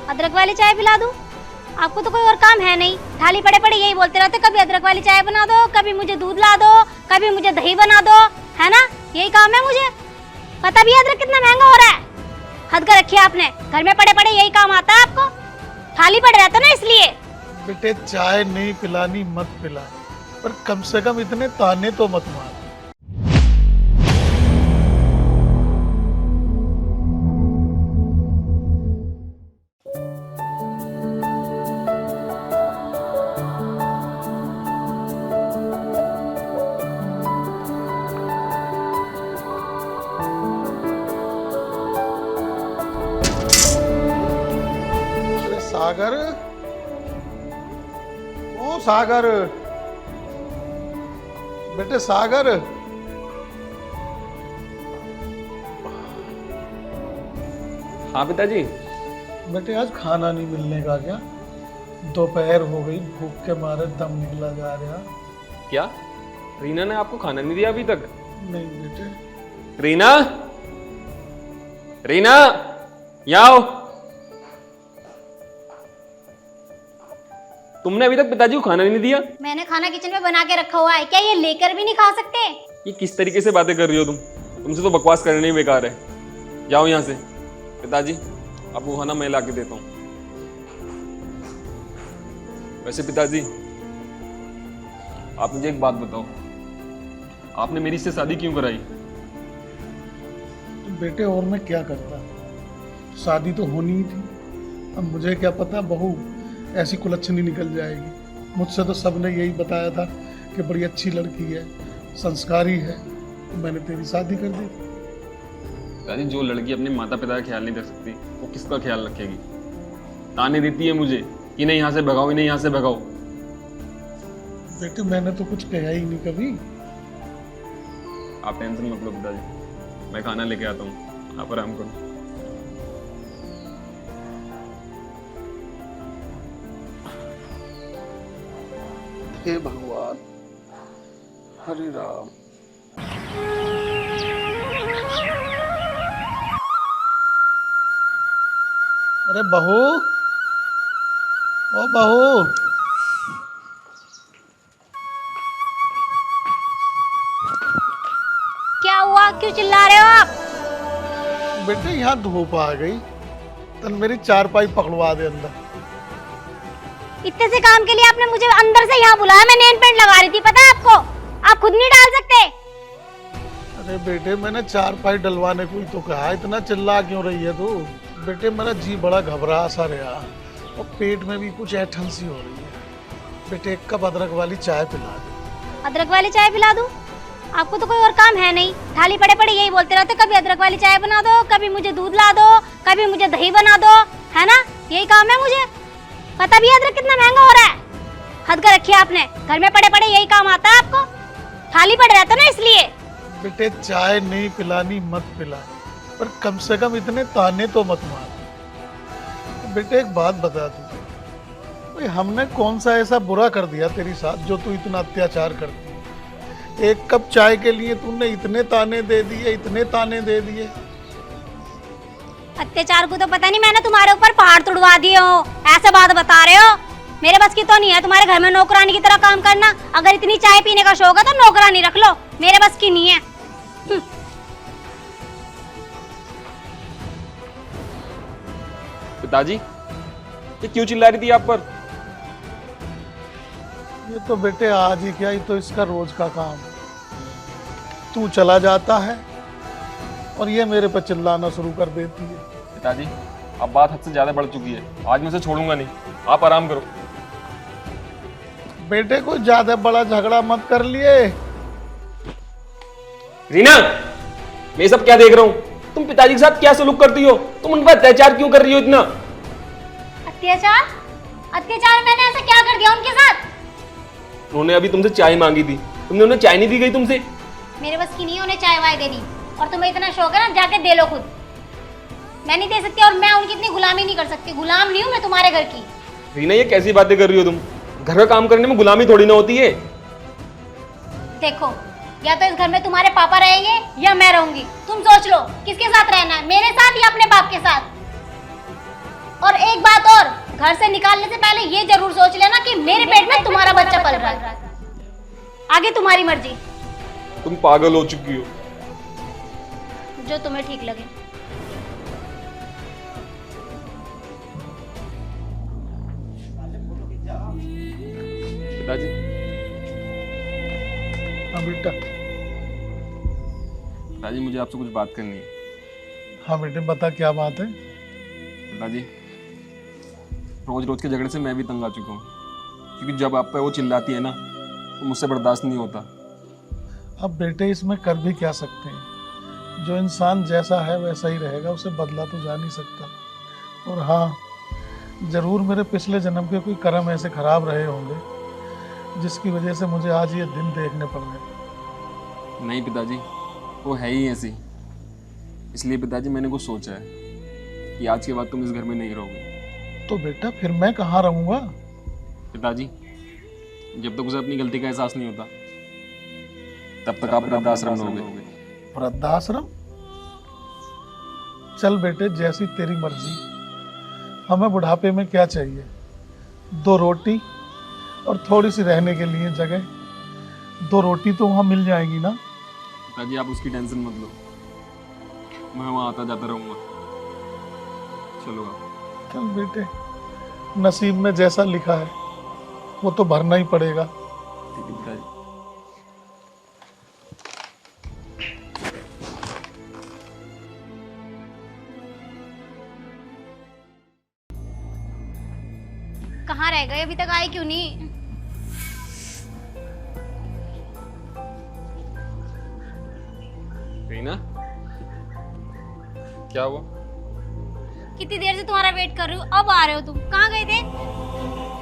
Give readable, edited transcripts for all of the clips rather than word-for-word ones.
अदरक वाली चाय पिला दूं? आपको तो कोई और काम है नहीं, थाली पड़े पड़े यही बोलते रहते, कभी अदरक वाली चाय बना दो, कभी मुझे दूध ला दो, कभी मुझे दही बना दो, है ना? यही काम है मुझे। पता भी है अदरक कितना महंगा हो रहा है। हद कर रखी है आपने, घर में पड़े पड़े यही काम आता है आपको, खाली पड़े रहते ना इसलिए। बेटे चाय नहीं पिलानी मत पिला, पर कम से कम इतने ताने तो मत मार। सागर, ओ सागर, बेटे सागर। हाँ पिताजी। बेटे आज खाना नहीं मिलने का क्या? दोपहर हो गई, भूख के मारे दम निकला जा रहा। क्या रीना ने आपको खाना नहीं दिया अभी तक? नहीं बेटे। रीना, रीना यहाँ आओ। तुमने अभी तक पिताजी को खाना नहीं दिया? मैंने खाना किचन में बना के रखा हुआ है, क्या ये लेकर भी नहीं खा सकते? ये किस तरीके से बातें कर रही हो तुम? तुमसे तो बकवास करनी ही बेकार है। जाओ यहाँ से। पिताजी आपको खाना मैं ला के देता हूँ। वैसे पिताजी आप मुझे एक बात बताओ, आपने मेरी से शादी क्यों कराई? तो बेटे और मैं क्या करता, शादी तो होनी ही थी। अब मुझे क्या पता बहू ऐसी कुलच्छनी निकल जाएगी। मुझसे तो सबने यही बताया था कि बड़ी अच्छी लड़की है, संस्कारी है, तो मैंने तेरी शादी कर दी। पिताजी जो लड़की अपने माता पिता का ख्याल नहीं रख सकती वो किसका ख्याल रखेगी? ताने देती है मुझे कि नहीं यहाँ से भगाओ, नहीं यहाँ से भगाओ। बेटे मैंने तो कुछ कहा ही नहीं कभी। आप टेंशन मत लो पिताजी, मैं खाना लेके आता हूँ, आप आराम करो। हे भगवान, हरे राम। अरे बहू, ओ बहू, क्या हुआ, क्यों चिल्ला रहे हो आप? बेटे यहाँ धूप आ गई, तन मेरी चारपाई पकड़वा दे अंदर। इतने से काम के लिए आपने मुझे अंदर से यहाँ बुलाया, मैं नेल पेंट लगा रही थी, पता है आपको? आप खुद नहीं डाल सकते? अरे बेटे मैंने चारपाई डलवाने को ही तो कहा, इतना चिल्ला क्यों रही है तू? बेटे मेरा जी बड़ा घबरा सा रहा और पेट में भी कुछ ऐठन सी हो रही है। बेटे एक कप अदरक वाली चाय पिला दे। अदरक वाली चाय पिला दूं? आपको तो कोई और काम है नहीं, थाली पड़े पड़े यही बोलते रहते, कभी अदरक वाली चाय बना दो, कभी मुझे दूध ला दो, कभी मुझे दही बना दो, है ना? यही काम है मुझे। पता भी है अदरक कितना महंगा हो रहा है। हद कर रखी है आपने, घर में पड़े पड़े यही काम आता है आपको, खाली पड़े रहते ना इसलिए। बेटे चाय नहीं पिलानी मत पिला, पर कम से कम इतने ताने तो मत मार। बेटे एक बात बता तू, भाई हमने कौन सा ऐसा बुरा कर दिया तेरे साथ जो तू इतना अत्याचार करती है? एक कप चाय के लिए तूने इतने ताने दे दिए, इतने ताने दे दिए। अत्याचार को तो पता नहीं, मैंने तुम्हारे ऊपर पहाड़ तुड़वा दिए हो, ऐसे बात बता रहे हो? मेरे बस की तो नहीं है तुम्हारे घर में नौकरानी की तरह काम करना। अगर इतनी चाय पीने का शौक है तो नौकरानी रख लो, मेरे बस की नहीं है। पिताजी ये क्यों चिल्ला रही थी आप पर? ये तो बेटे आज ही क्या, ये तो इसका रोज का काम। तू चला जाता है और ये मेरे पर चिल्लाना शुरू कर देती है। पिताजी अब बात हद से ज्यादा बढ़ चुकी है, आज मैं उसे छोड़ूंगा नहीं, आप आराम करो। बेटे को ज्यादा बड़ा झगड़ा मत कर लिए। रीना मैं ये सब क्या देख रहा हूँ? तुम पिताजी के साथ क्या सलूक करती हो? तुम उन पर अत्याचार क्यों कर रही हो इतना? अत्याचार? अत्याचार मैंने ऐसा क्या कर दिया उनके साथ? उन्होंने अभी तुमसे चाय मांगी थी, तुमने उन्हें चाय नहीं दी गई तुमसे? मेरे बस की नहीं है उन्हें चाय वाय देनी, और तुम्हें इतना शौक है ना, जाके दे लो खुद। मैं नहीं दे सकती और मैं उनकी इतनी गुलामी नहीं कर सकती, गुलाम नहीं हूँ मैं तुम्हारे घर की। रीना ये कैसी बातें कर रही हो तुम? घर का काम करने में गुलामी थोड़ी ना होती है। देखो या तो इस घर में तुम्हारे पापा रहेंगे या मैं रहूंगी, तुम सोच लो किसके साथ रहना है, मेरे साथ या अपने बाप के साथ। और एक बात और, घर से निकालने से पहले ये जरूर सोच लेना कि मेरे पेट में तुम्हारा बच्चा पल रहा है। आगे तुम्हारी मर्जी, तुम पागल हो चुकी हो। जो तुम्हें ठीक लगे। पिताजी, हाँ बेटा। पिताजी मुझे आपसे कुछ बात करनी है। हाँ बेटे बता क्या बात है। पिताजी, रोज रोज के झगड़े से मैं भी तंग आ चुका हूँ, क्योंकि जब आप पे वो चिल्लाती है ना तो मुझसे बर्दाश्त नहीं होता। अब बेटे इसमें कर भी क्या सकते हैं, जो इंसान जैसा है वैसा ही रहेगा, उसे बदला तो जा नहीं सकता। और हाँ, जरूर मेरे पिछले जन्म के कोई कर्म ऐसे खराब रहे होंगे जिसकी वजह से मुझे आज ये दिन देखने पड़ गए। नहीं पिताजी, वो है ही ऐसी। इसलिए पिताजी मैंने कुछ सोचा है कि आज के बाद तुम इस घर में नहीं रहोगे। तो बेटा फिर मैं कहाँ रहूँगा? पिताजी, जब तक उसे अपनी गलती का एहसास नहीं होता तब तक आप वृद्धाश्रम में रहोगे। वृद्धाश्रम? चल बेटे जैसी तेरी मर्जी। हमें बुढ़ापे में क्या चाहिए? 2 रोटी और थोड़ी सी रहने के लिए जगह। 2 रोटी तो वहाँ मिल जाएगी ना? पिताजी आप उसकी टेंशन मत लो, मैं वहाँ आता जाता रहूँगा। चलो आप। चल बेटे, नसीब में जैसा लिखा है वो तो भरना ही पड़ेगा। ठीक है पिताजी। कहाँ रह गए? अभी तक आए क्यों नहीं? रीना, क्या हुआ? कितनी देर से तुम्हारा वेट कर रही हूँ, अब आ रहे हो तुम। कहाँ गए थे?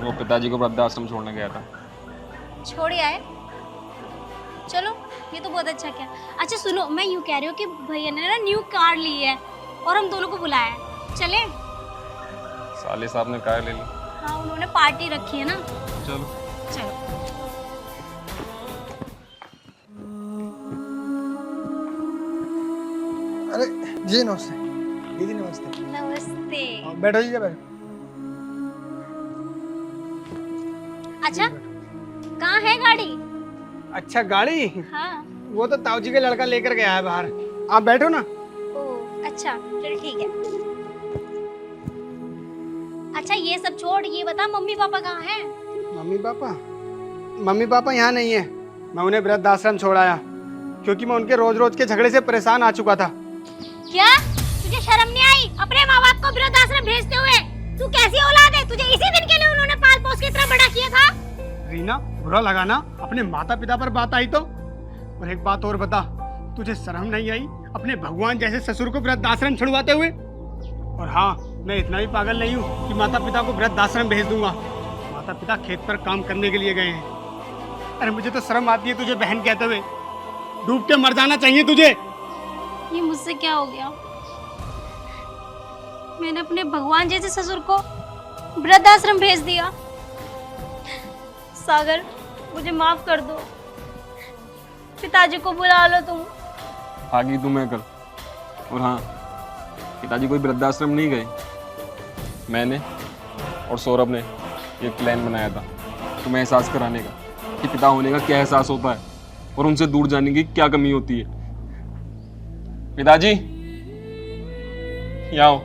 वो पिताजी को वृद्धाश्रम छोड़ने गया था। छोड़ आए? चलो, ये तो बहुत अच्छा किया। अच्छा सुनो, मैं यूँ कह रही हूँ कि भैया ने ना न्यू कार ली है और हम दोनों को बुलाया है, चले? साले साहब ने कार ले ली। हाँ, उन्होंने पार्टी रखी है ना। चलो। चलो। अरे जी नमस्ते। दीदी नमस्ते। नमस्ते। बैठो जी, बैठो। अच्छा, कहाँ है गाड़ी? अच्छा गाड़ी, हाँ। वो तो ताऊ जी का लड़का लेकर गया है बाहर। आप बैठो ना। ओह अच्छा, चल ठीक है। अच्छा ये सब छोड़, ये बता मम्मी पापा कहाँ हैं? मम्मी पापा यहाँ नहीं है। मैं उन्हें वृद्धाश्रम छोड़ाया क्योंकि मैं उनके रोज रोज के झगड़े से परेशान आ चुका था। क्या तुझे शर्म नहीं आई अपने माँ बाप को वृद्धाश्रम भेजते हुए? तू कैसी औलाद है? तुझे इसी दिन के लिए उन्होंने पाल पोस के इतना बड़ा किया था। रीना, बुरा लगा ना अपने माता पिता पर बात आई तो? और एक बात और बता, तुझे शर्म नहीं आई अपने भगवान जैसे ससुर को वृद्धाश्रम छुड़वाते हुए? और हाँ, मैं इतना भी पागल नहीं हूँ कि माता पिता को वृद्धाश्रम भेज दूंगा। माता पिता खेत पर काम करने के लिए गए हैं। अरे मुझे तो शर्म आती है तुझे बहन कहते हुए। डूब के मर जाना चाहिए तुझे। ये मुझसे क्या हो गया? मैंने अपने भगवान जैसे ससुर को वृद्धाश्रम भेज दिया। सागर, मुझे माफ कर दो। पिताजी को बुला लो तुम। आ गई तुम्हें कल। और हाँ, पिताजी कोई वृद्धाश्रम नहीं गए। मैंने और सौरभ ने एक प्लान बनाया था तुम्हें एहसास कराने का कि पिता होने का क्या एहसास होता है और उनसे दूर जाने की क्या कमी होती है। पिताजी, यहाँ आओ।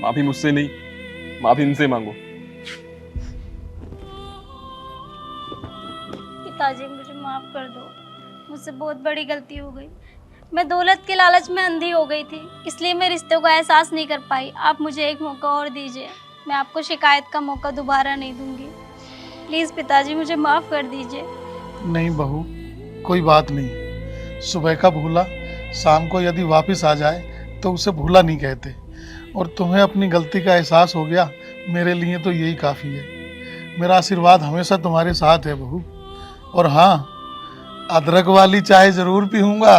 माफी मुझसे नहीं, माफी इनसे मांगो। पिताजी मुझे माफ कर दो, मुझसे बहुत बड़ी गलती हो गई। मैं दौलत के लालच में अंधी हो गई थी, इसलिए मैं रिश्तों का एहसास नहीं कर पाई। आप मुझे एक मौका और दीजिए, मैं आपको शिकायत का मौका दोबारा नहीं दूंगी। प्लीज़ पिताजी मुझे माफ़ कर दीजिए। नहीं बहू, कोई बात नहीं। सुबह का भूला शाम को यदि वापस आ जाए तो उसे भूला नहीं कहते। और तुम्हें अपनी गलती का एहसास हो गया, मेरे लिए तो यही काफ़ी है। मेरा आशीर्वाद हमेशा तुम्हारे साथ है बहू। और हाँ, अदरक वाली चाय ज़रूर पीऊँगा।